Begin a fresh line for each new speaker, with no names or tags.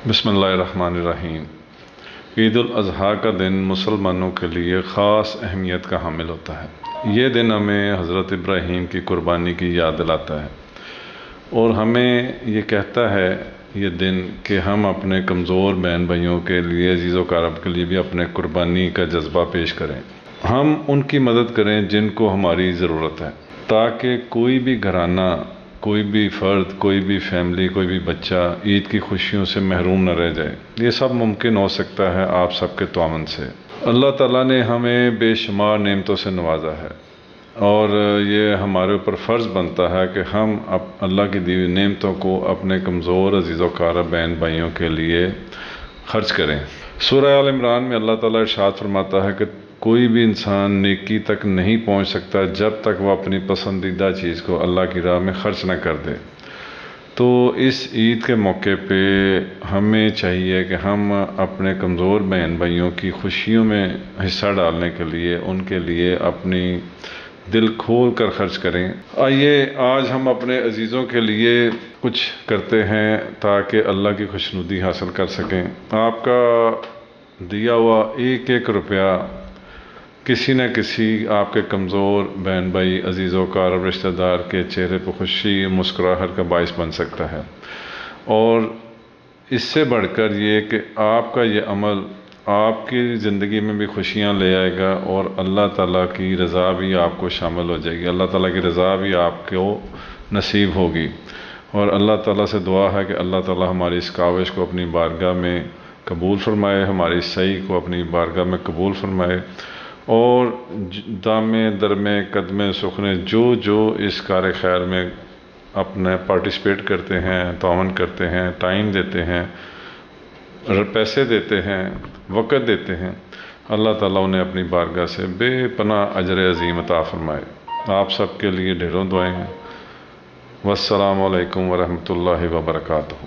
بسم اللہ الرحمن الرحیم۔ عید الاضحیٰ کا دن مسلمانوں کے لیے خاص اہمیت کا حامل ہوتا ہے۔ یہ دن ہمیں حضرت ابراہیم کی قربانی کی یاد دلاتا ہے اور ہمیں یہ کہتا ہے یہ دن کہ ہم اپنے کمزور بہن بھائیوں کے لیے، عزیز و اقارب کے لیے بھی اپنے قربانی کا جذبہ پیش کریں۔ ہم ان کی مدد کریں جن کو ہماری ضرورت ہے، تاکہ کوئی بھی گھرانہ، کوئی بھی فرد، کوئی بھی فیملی، کوئی بھی بچہ عید کی خوشیوں سے محروم نہ رہ جائے۔ یہ سب ممکن ہو سکتا ہے آپ سب کے تعاون سے۔ اللہ تعالیٰ نے ہمیں بے شمار نعمتوں سے نوازا ہے اور یہ ہمارے اوپر فرض بنتا ہے کہ ہم اللہ کی دی ہوئی نعمتوں کو اپنے کمزور عزیز و اقارب بہن بھائیوں کے لیے خرچ کریں۔ سورہ آل عمران میں اللہ تعالیٰ ارشاد فرماتا ہے کہ کوئی بھی انسان نیکی تک نہیں پہنچ سکتا جب تک وہ اپنی پسندیدہ چیز کو اللہ کی راہ میں خرچ نہ کر دے۔ تو اس عید کے موقع پہ ہمیں چاہیے کہ ہم اپنے کمزور بہن بھائیوں کی خوشیوں میں حصہ ڈالنے کے لیے ان کے لیے اپنی دل کھول کر خرچ کریں۔ آئیے آج ہم اپنے عزیزوں کے لیے کچھ کرتے ہیں تاکہ اللہ کی خوشنودی حاصل کر سکیں۔ آپ کا دیا ہوا ایک ایک روپیہ کسی نہ کسی آپ کے کمزور بہن بھائی، عزیز و اقارب، رشتہ دار کے چہرے پر خوشی، مسکراہٹ کا باعث بن سکتا ہے۔ اور اس سے بڑھ کر یہ کہ آپ کا یہ عمل آپ کی زندگی میں بھی خوشیاں لے آئے گا اور اللہ تعالیٰ کی رضا بھی آپ کو شامل ہو جائے گی، اللہ تعالیٰ کی رضا بھی آپ کو نصیب ہوگی۔ اور اللہ تعالیٰ سے دعا ہے کہ اللہ تعالیٰ ہماری اس کاوش کو اپنی بارگاہ میں قبول فرمائے، ہماری سعی کو اپنی بارگاہ میں قبول فرمائے، اور دامے درمے قدمے سخنے جو اس کار خیر میں اپنے پارٹیسپیٹ کرتے ہیں، تعاون کرتے ہیں، ٹائم دیتے ہیں، پیسے دیتے ہیں، وقت دیتے ہیں، اللہ تعالیٰ انہیں اپنی بارگاہ سے بے پناہ اجر عظیم عطا فرمائے۔ آپ سب کے لیے ڈھیروں دعائیں ہیں۔ والسلام علیکم ورحمۃ اللہ وبرکاتہ۔